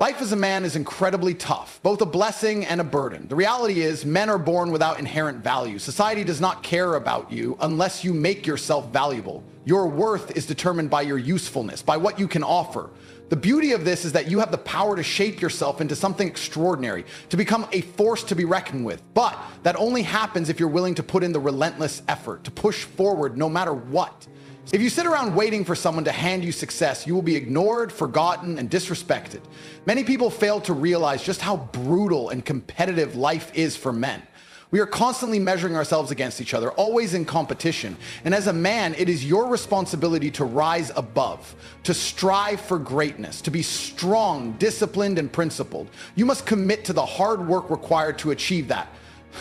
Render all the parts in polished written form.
Life as a man is incredibly tough, both a blessing and a burden. The reality is, men are born without inherent value. Society does not care about you unless you make yourself valuable. Your worth is determined by your usefulness, by what you can offer. The beauty of this is that you have the power to shape yourself into something extraordinary, to become a force to be reckoned with. But that only happens if you're willing to put in the relentless effort, to push forward no matter what. If you sit around waiting for someone to hand you success, you will be ignored, forgotten, and disrespected. Many people fail to realize just how brutal and competitive life is for men. We are constantly measuring ourselves against each other, always in competition. And as a man, it is your responsibility to rise above, to strive for greatness, to be strong, disciplined, and principled. You must commit to the hard work required to achieve that.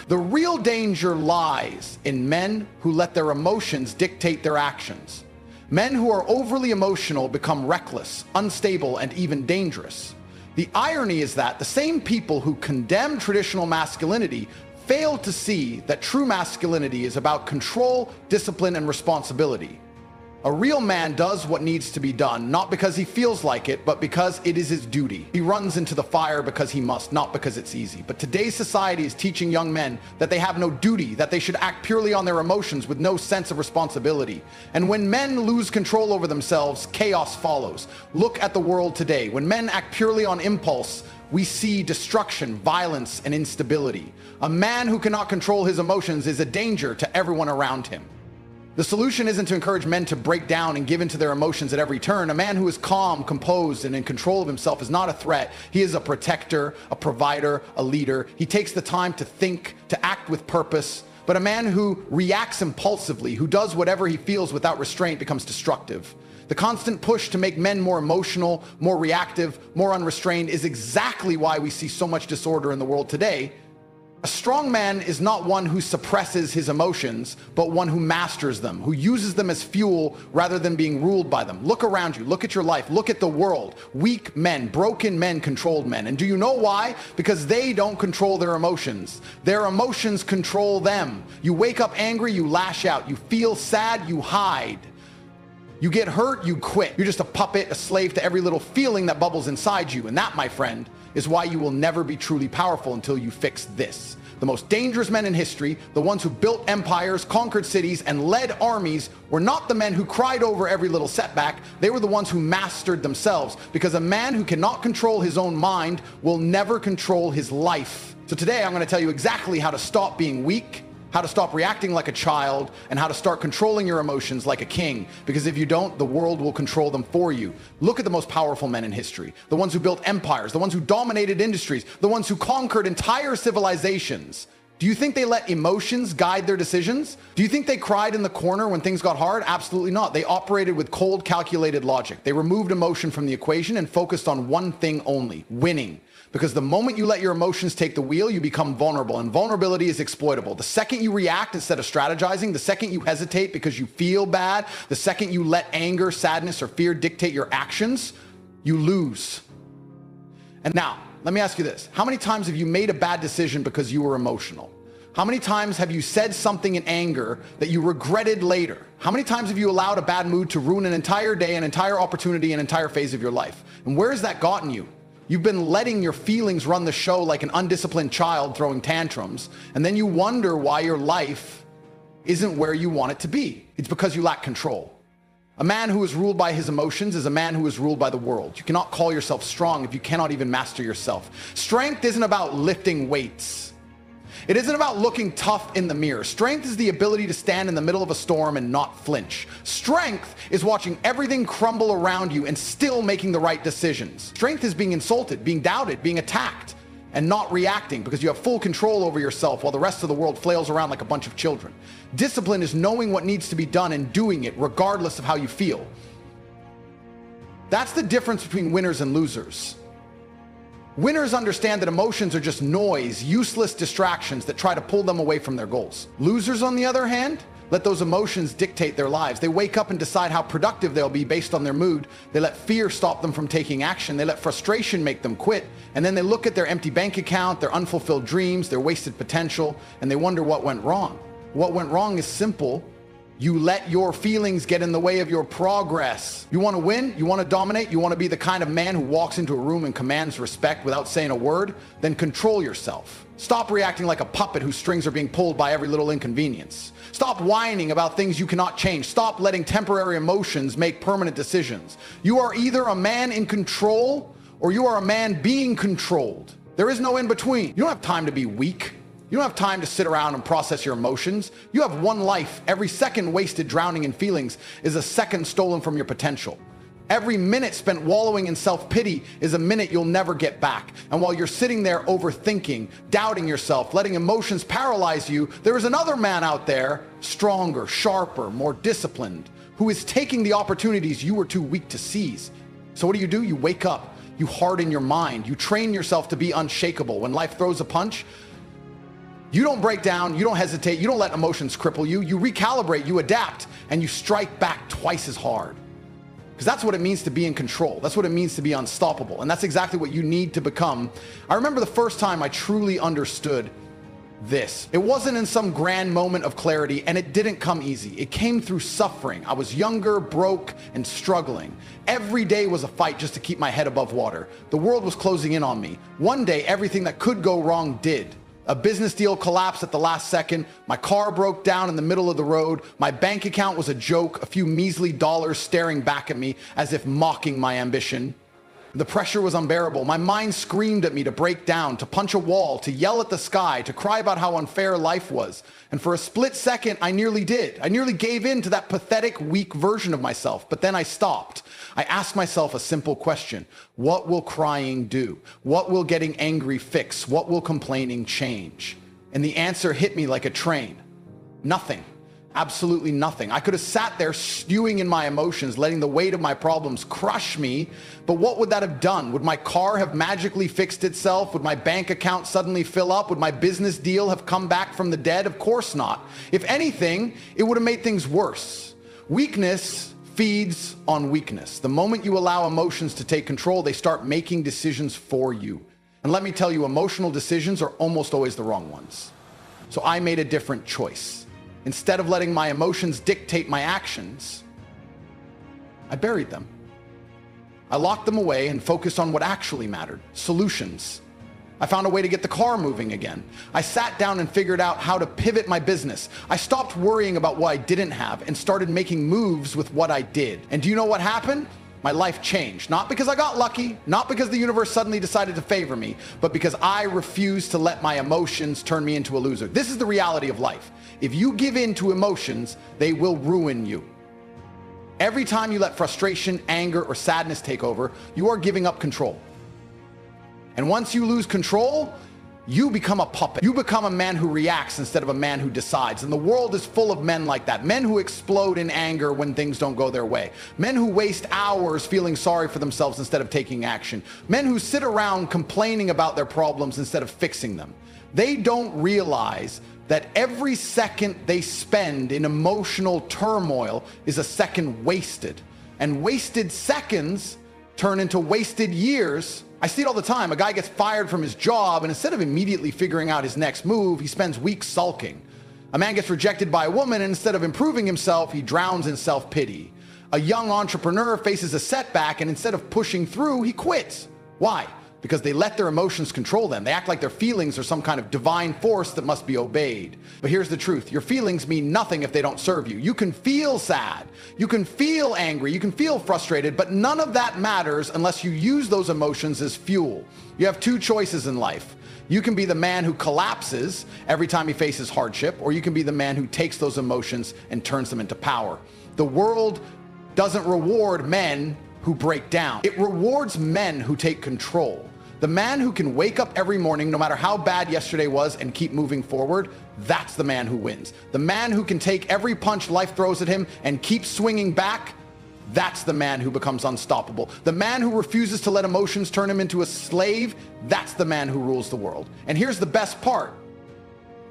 The real danger lies in men who let their emotions dictate their actions. Men who are overly emotional become reckless, unstable, and even dangerous. The irony is that the same people who condemn traditional masculinity fail to see that true masculinity is about control, discipline, and responsibility. A real man does what needs to be done, not because he feels like it, but because it is his duty. He runs into the fire because he must, not because it's easy. But today's society is teaching young men that they have no duty, that they should act purely on their emotions with no sense of responsibility. And when men lose control over themselves, chaos follows. Look at the world today. When men act purely on impulse, we see destruction, violence, and instability. A man who cannot control his emotions is a danger to everyone around him. The solution isn't to encourage men to break down and give into their emotions at every turn. A man who is calm, composed, and in control of himself is not a threat. He is a protector, a provider, a leader. He takes the time to think, to act with purpose. But a man who reacts impulsively, who does whatever he feels without restraint, becomes destructive. The constant push to make men more emotional, more reactive, more unrestrained is exactly why we see so much disorder in the world today. A strong man is not one who suppresses his emotions, but one who masters them, who uses them as fuel rather than being ruled by them. Look around you, look at your life, look at the world. Weak men, broken men, controlled men. And do you know why? Because they don't control their emotions. Their emotions control them. You wake up angry, you lash out. You feel sad, you hide. You get hurt, you quit. You're just a puppet, a slave to every little feeling that bubbles inside you. And that, my friend, is why you will never be truly powerful until you fix this. The most dangerous men in history, the ones who built empires, conquered cities, and led armies, were not the men who cried over every little setback. They were the ones who mastered themselves, because a man who cannot control his own mind will never control his life. So today I'm going to tell you exactly how to stop being weak, how to stop reacting like a child, and how to start controlling your emotions like a king. Because if you don't, the world will control them for you. Look at the most powerful men in history. The ones who built empires, the ones who dominated industries, the ones who conquered entire civilizations. Do you think they let emotions guide their decisions? Do you think they cried in the corner when things got hard? Absolutely not. They operated with cold, calculated logic. They removed emotion from the equation and focused on one thing only: winning. Because the moment you let your emotions take the wheel, you become vulnerable, and vulnerability is exploitable. The second you react instead of strategizing, the second you hesitate because you feel bad, the second you let anger, sadness, or fear dictate your actions, you lose. And now, let me ask you this. How many times have you made a bad decision because you were emotional? How many times have you said something in anger that you regretted later? How many times have you allowed a bad mood to ruin an entire day, an entire opportunity, an entire phase of your life? And where has that gotten you? You've been letting your feelings run the show like an undisciplined child throwing tantrums, and then you wonder why your life isn't where you want it to be. It's because you lack control. A man who is ruled by his emotions is a man who is ruled by the world. You cannot call yourself strong if you cannot even master yourself. Strength isn't about lifting weights. It isn't about looking tough in the mirror. Strength is the ability to stand in the middle of a storm and not flinch. Strength is watching everything crumble around you and still making the right decisions. Strength is being insulted, being doubted, being attacked, and not reacting because you have full control over yourself while the rest of the world flails around like a bunch of children. Discipline is knowing what needs to be done and doing it regardless of how you feel. That's the difference between winners and losers. Winners understand that emotions are just noise, useless distractions that try to pull them away from their goals. Losers, on the other hand, let those emotions dictate their lives. They wake up and decide how productive they'll be based on their mood. They let fear stop them from taking action. They let frustration make them quit. And then they look at their empty bank account, their unfulfilled dreams, their wasted potential, and they wonder what went wrong. What went wrong is simple. You let your feelings get in the way of your progress. You want to win? You want to dominate? You want to be the kind of man who walks into a room and commands respect without saying a word? Then control yourself. Stop reacting like a puppet whose strings are being pulled by every little inconvenience. Stop whining about things you cannot change. Stop letting temporary emotions make permanent decisions. You are either a man in control or you are a man being controlled. There is no in between. You don't have time to be weak. You don't have time to sit around and process your emotions. You have one life. Every second wasted drowning in feelings is a second stolen from your potential. Every minute spent wallowing in self-pity is a minute you'll never get back. And while you're sitting there overthinking, doubting yourself, letting emotions paralyze you, there is another man out there, stronger, sharper, more disciplined, who is taking the opportunities you were too weak to seize. So what do? You wake up, you harden your mind, you train yourself to be unshakable. When life throws a punch, you don't break down, you don't hesitate, you don't let emotions cripple you, you recalibrate, you adapt, and you strike back twice as hard. Because that's what it means to be in control. That's what it means to be unstoppable. And that's exactly what you need to become. I remember the first time I truly understood this. It wasn't in some grand moment of clarity, and it didn't come easy. It came through suffering. I was younger, broke, and struggling. Every day was a fight just to keep my head above water. The world was closing in on me. One day, everything that could go wrong did. A business deal collapsed at the last second. My car broke down in the middle of the road. My bank account was a joke, a few measly dollars staring back at me as if mocking my ambition. The pressure was unbearable. My mind screamed at me to break down, to punch a wall, to yell at the sky, to cry about how unfair life was. And for a split second, I nearly did. I nearly gave in to that pathetic, weak version of myself. But then I stopped. I asked myself a simple question. What will crying do? What will getting angry fix? What will complaining change? And the answer hit me like a train. Nothing. Absolutely nothing. I could have sat there stewing in my emotions, letting the weight of my problems crush me, but what would that have done? Would my car have magically fixed itself? Would my bank account suddenly fill up? Would my business deal have come back from the dead? Of course not. If anything, it would have made things worse. Weakness feeds on weakness. The moment you allow emotions to take control, they start making decisions for you. And let me tell you, emotional decisions are almost always the wrong ones. So I made a different choice. Instead of letting my emotions dictate my actions, I buried them. I locked them away and focused on what actually mattered, solutions. I found a way to get the car moving again. I sat down and figured out how to pivot my business. I stopped worrying about what I didn't have and started making moves with what I did. And do you know what happened? My life changed, not because I got lucky, not because the universe suddenly decided to favor me, but because I refused to let my emotions turn me into a loser. This is the reality of life. If you give in to emotions, they will ruin you. Every time you let frustration, anger, or sadness take over, you are giving up control. And once you lose control, you become a puppet. You become a man who reacts instead of a man who decides. And the world is full of men like that. Men who explode in anger when things don't go their way. Men who waste hours feeling sorry for themselves instead of taking action. Men who sit around complaining about their problems instead of fixing them. They don't realize that every second they spend in emotional turmoil is a second wasted. And wasted seconds turn into wasted years. I see it all the time. A guy gets fired from his job, and instead of immediately figuring out his next move, he spends weeks sulking. A man gets rejected by a woman, and instead of improving himself, he drowns in self-pity. A young entrepreneur faces a setback, and instead of pushing through, he quits. Why? Because they let their emotions control them. They act like their feelings are some kind of divine force that must be obeyed. But here's the truth. Your feelings mean nothing if they don't serve you. You can feel sad. You can feel angry. You can feel frustrated, but none of that matters unless you use those emotions as fuel. You have two choices in life. You can be the man who collapses every time he faces hardship, or you can be the man who takes those emotions and turns them into power. The world doesn't reward men who break down. It rewards men who take control. The man who can wake up every morning, no matter how bad yesterday was, and keep moving forward, that's the man who wins. The man who can take every punch life throws at him and keep swinging back, that's the man who becomes unstoppable. The man who refuses to let emotions turn him into a slave, that's the man who rules the world. And here's the best part.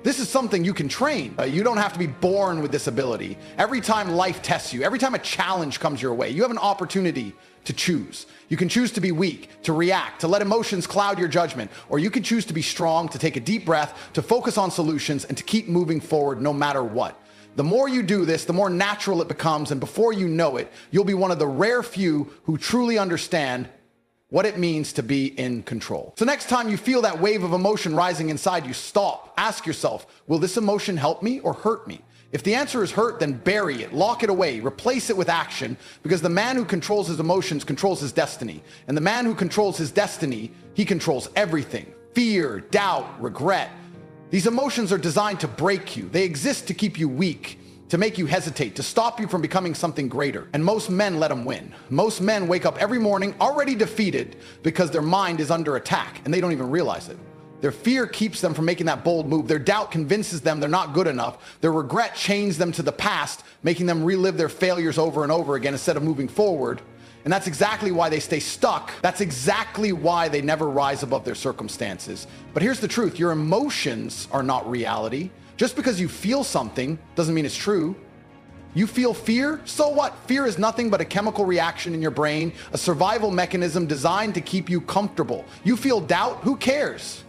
This is something you can train. You don't have to be born with this ability. Every time life tests you, every time a challenge comes your way, you have an opportunity to choose. You can choose to be weak, to react, to let emotions cloud your judgment, or you can choose to be strong, to take a deep breath, to focus on solutions, and to keep moving forward no matter what. The more you do this, the more natural it becomes, and before you know it, you'll be one of the rare few who truly understand what it means to be in control. So next time you feel that wave of emotion rising inside you, stop. Ask yourself, will this emotion help me or hurt me? If the answer is hurt, then bury it, lock it away, replace it with action, because the man who controls his emotions controls his destiny. And the man who controls his destiny, he controls everything. Fear, doubt, regret. These emotions are designed to break you. They exist to keep you weak, to make you hesitate, to stop you from becoming something greater. And most men let them win. Most men wake up every morning already defeated because their mind is under attack and they don't even realize it. Their fear keeps them from making that bold move. Their doubt convinces them they're not good enough. Their regret chains them to the past, making them relive their failures over and over again instead of moving forward. And that's exactly why they stay stuck. That's exactly why they never rise above their circumstances. But here's the truth. Your emotions are not reality. Just because you feel something doesn't mean it's true. You feel fear? So what? Fear is nothing but a chemical reaction in your brain, a survival mechanism designed to keep you comfortable. You feel doubt? Who cares?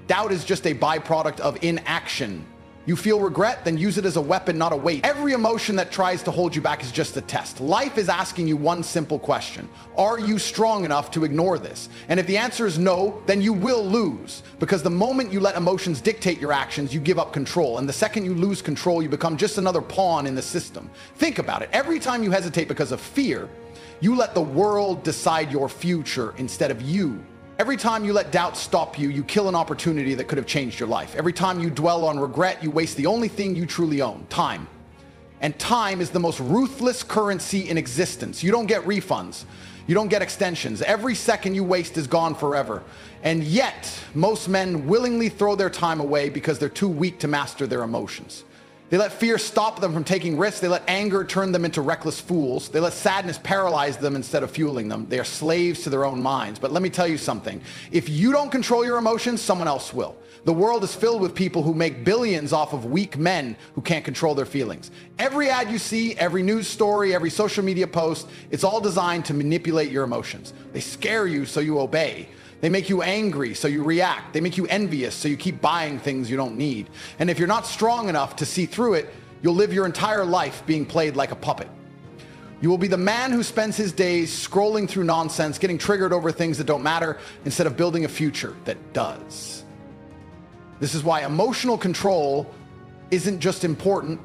Doubt is just a byproduct of inaction. You feel regret? Then use it as a weapon, not a weight. Every emotion that tries to hold you back is just a test. Life is asking you one simple question. Are you strong enough to ignore this? And if the answer is no, then you will lose. Because the moment you let emotions dictate your actions, you give up control. And the second you lose control, you become just another pawn in the system. Think about it. Every time you hesitate because of fear, you let the world decide your future instead of you. Every time you let doubt stop you, you kill an opportunity that could have changed your life. Every time you dwell on regret, you waste the only thing you truly own, time. And time is the most ruthless currency in existence. You don't get refunds. You don't get extensions. Every second you waste is gone forever. And yet, most men willingly throw their time away because they're too weak to master their emotions. They let fear stop them from taking risks. They let anger turn them into reckless fools. They let sadness paralyze them instead of fueling them. They are slaves to their own minds. But let me tell you something. If you don't control your emotions, someone else will. The world is filled with people who make billions off of weak men who can't control their feelings. Every ad you see, every news story, every social media post, it's all designed to manipulate your emotions. They scare you so you obey. They make you angry, so you react. They make you envious, so you keep buying things you don't need. And if you're not strong enough to see through it, you'll live your entire life being played like a puppet. You will be the man who spends his days scrolling through nonsense, getting triggered over things that don't matter, instead of building a future that does. This is why emotional control isn't just important,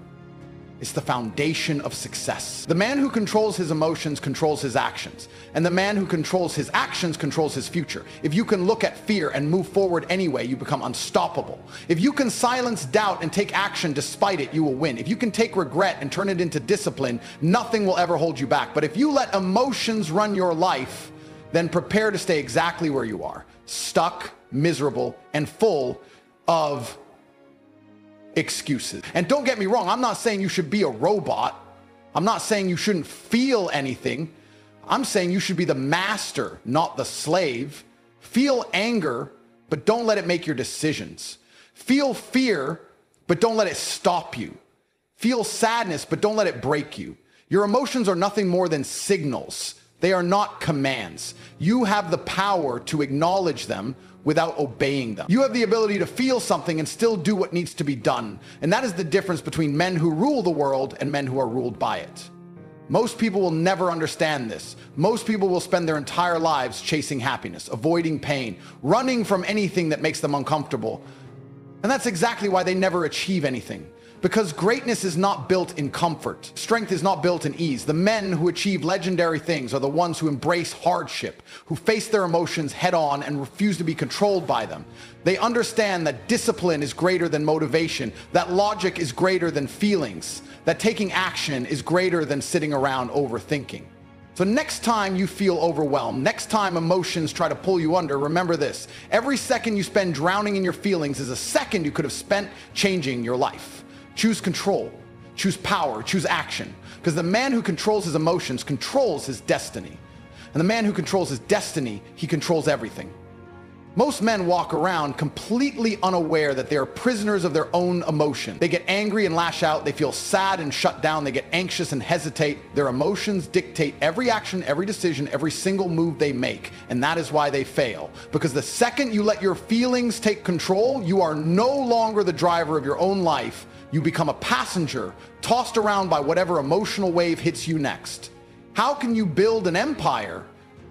it's the foundation of success. The man who controls his emotions controls his actions. And the man who controls his actions controls his future. If you can look at fear and move forward anyway, you become unstoppable. If you can silence doubt and take action despite it, you will win. If you can take regret and turn it into discipline, nothing will ever hold you back. But if you let emotions run your life, then prepare to stay exactly where you are, stuck, miserable, and full of excuses. And don't get me wrong, I'm not saying you should be a robot. I'm not saying you shouldn't feel anything. I'm saying you should be the master, not the slave. Feel anger, but don't let it make your decisions. Feel fear, but don't let it stop you. Feel sadness, but don't let it break you. Your emotions are nothing more than signals. They are not commands. You have the power to acknowledge them without obeying them. You have the ability to feel something and still do what needs to be done. And that is the difference between men who rule the world and men who are ruled by it. Most people will never understand this. Most people will spend their entire lives chasing happiness, avoiding pain, running from anything that makes them uncomfortable. And that's exactly why they never achieve anything. Because greatness is not built in comfort. Strength is not built in ease. The men who achieve legendary things are the ones who embrace hardship, who face their emotions head on and refuse to be controlled by them. They understand that discipline is greater than motivation, that logic is greater than feelings, that taking action is greater than sitting around overthinking. So next time you feel overwhelmed, next time emotions try to pull you under, remember this. Every second you spend drowning in your feelings is a second you could have spent changing your life. Choose control, choose power, choose action. Because the man who controls his emotions controls his destiny. And the man who controls his destiny, he controls everything. Most men walk around completely unaware that they are prisoners of their own emotion. They get angry and lash out. They feel sad and shut down. They get anxious and hesitate. Their emotions dictate every action, every decision, every single move they make. And that is why they fail. Because the second you let your feelings take control, you are no longer the driver of your own life. You become a passenger, tossed around by whatever emotional wave hits you next. How can you build an empire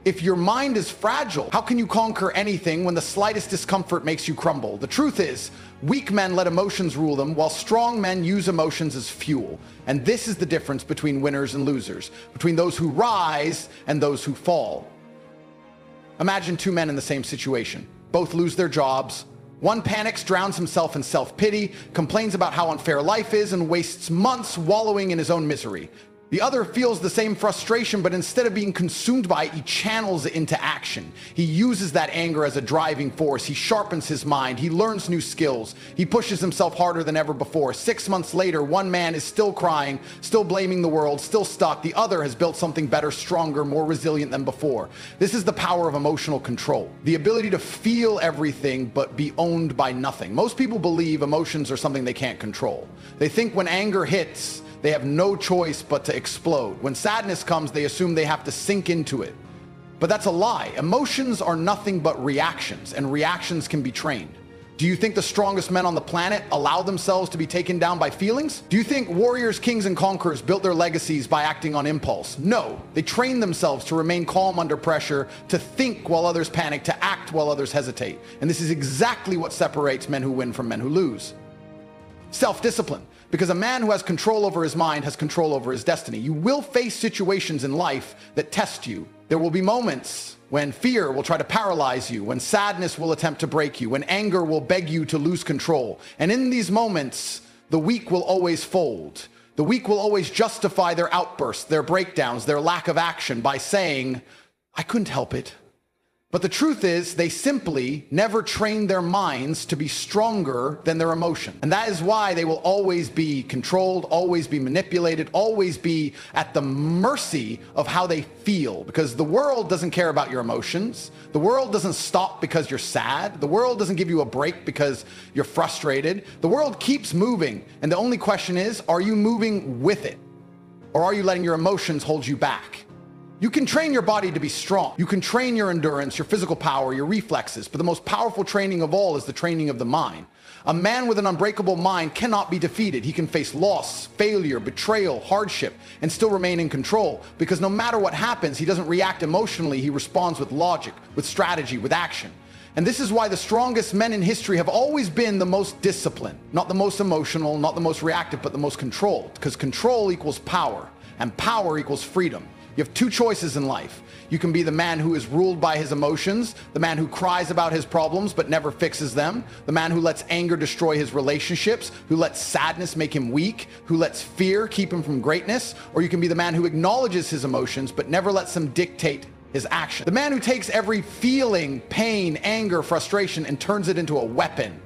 if your mind is fragile? How can you conquer anything when the slightest discomfort makes you crumble? The truth is, weak men let emotions rule them, while strong men use emotions as fuel. And this is the difference between winners and losers, between those who rise and those who fall. Imagine two men in the same situation. Both lose their jobs. One panics, drowns himself in self-pity, complains about how unfair life is, and wastes months wallowing in his own misery. The other feels the same frustration, but instead of being consumed by it, he channels it into action. He uses that anger as a driving force. He sharpens his mind. He learns new skills. He pushes himself harder than ever before. 6 months later, one man is still crying, still blaming the world, still stuck. The other has built something better, stronger, more resilient than before. This is the power of emotional control. The ability to feel everything, but be owned by nothing. Most people believe emotions are something they can't control. They think when anger hits, they have no choice but to explode. When sadness comes, they assume they have to sink into it. But that's a lie. Emotions are nothing but reactions, and reactions can be trained. Do you think the strongest men on the planet allow themselves to be taken down by feelings? Do you think warriors, kings, and conquerors built their legacies by acting on impulse? No. They trained themselves to remain calm under pressure, to think while others panic, to act while others hesitate. And this is exactly what separates men who win from men who lose. Self-discipline. Because a man who has control over his mind has control over his destiny. You will face situations in life that test you. There will be moments when fear will try to paralyze you, when sadness will attempt to break you, when anger will beg you to lose control. And in these moments, the weak will always fold. The weak will always justify their outbursts, their breakdowns, their lack of action by saying, "I couldn't help it." But the truth is, they simply never trained their minds to be stronger than their emotion. And that is why they will always be controlled, always be manipulated, always be at the mercy of how they feel. Because the world doesn't care about your emotions. The world doesn't stop because you're sad. The world doesn't give you a break because you're frustrated. The world keeps moving. And the only question is, are you moving with it? Or are you letting your emotions hold you back? You can train your body to be strong. You can train your endurance, your physical power, your reflexes, but the most powerful training of all is the training of the mind. A man with an unbreakable mind cannot be defeated. He can face loss, failure, betrayal, hardship, and still remain in control, because no matter what happens, he doesn't react emotionally. He responds with logic, with strategy, with action. And this is why the strongest men in history have always been the most disciplined, not the most emotional, not the most reactive, but the most controlled, because control equals power, and power equals freedom. You have two choices in life. You can be the man who is ruled by his emotions, the man who cries about his problems but never fixes them, the man who lets anger destroy his relationships, who lets sadness make him weak, who lets fear keep him from greatness, or you can be the man who acknowledges his emotions but never lets them dictate his action. The man who takes every feeling, pain, anger, frustration, and turns it into a weapon.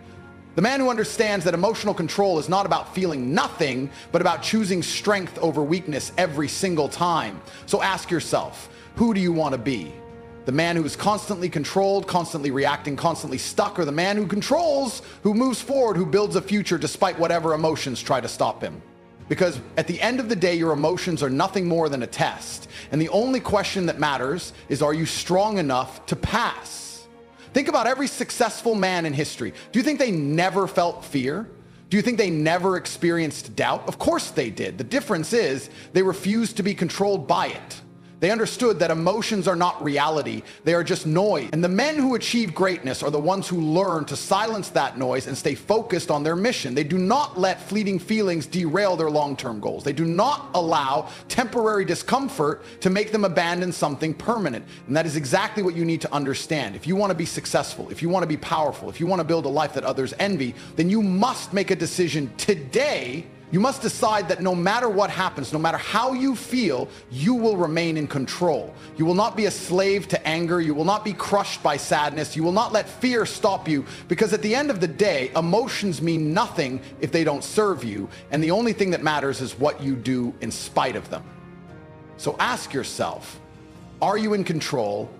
The man who understands that emotional control is not about feeling nothing, but about choosing strength over weakness every single time. So ask yourself, who do you want to be? The man who is constantly controlled, constantly reacting, constantly stuck, or the man who controls, who moves forward, who builds a future despite whatever emotions try to stop him? Because at the end of the day, your emotions are nothing more than a test. And the only question that matters is, are you strong enough to pass? Think about every successful man in history. Do you think they never felt fear? Do you think they never experienced doubt? Of course they did. The difference is they refused to be controlled by it. They understood that emotions are not reality. They are just noise. And the men who achieve greatness are the ones who learn to silence that noise and stay focused on their mission. They do not let fleeting feelings derail their long-term goals. They do not allow temporary discomfort to make them abandon something permanent. And that is exactly what you need to understand. If you want to be successful, if you want to be powerful, if you want to build a life that others envy, then you must make a decision today. You must decide that no matter what happens, no matter how you feel, you will remain in control. You will not be a slave to anger. You will not be crushed by sadness. You will not let fear stop you, because at the end of the day, emotions mean nothing if they don't serve you. And the only thing that matters is what you do in spite of them. So ask yourself, are you in control,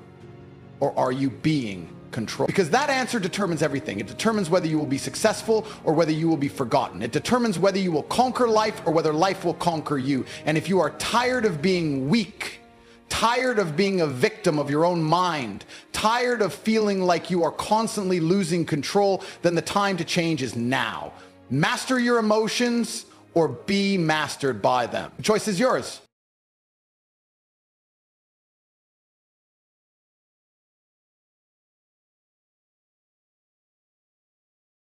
or are you being control? Because that answer determines everything. It determines whether you will be successful or whether you will be forgotten. It determines whether you will conquer life or whether life will conquer you. And if you are tired of being weak, tired of being a victim of your own mind, tired of feeling like you are constantly losing control, then the time to change is now. Master your emotions or be mastered by them. The choice is yours.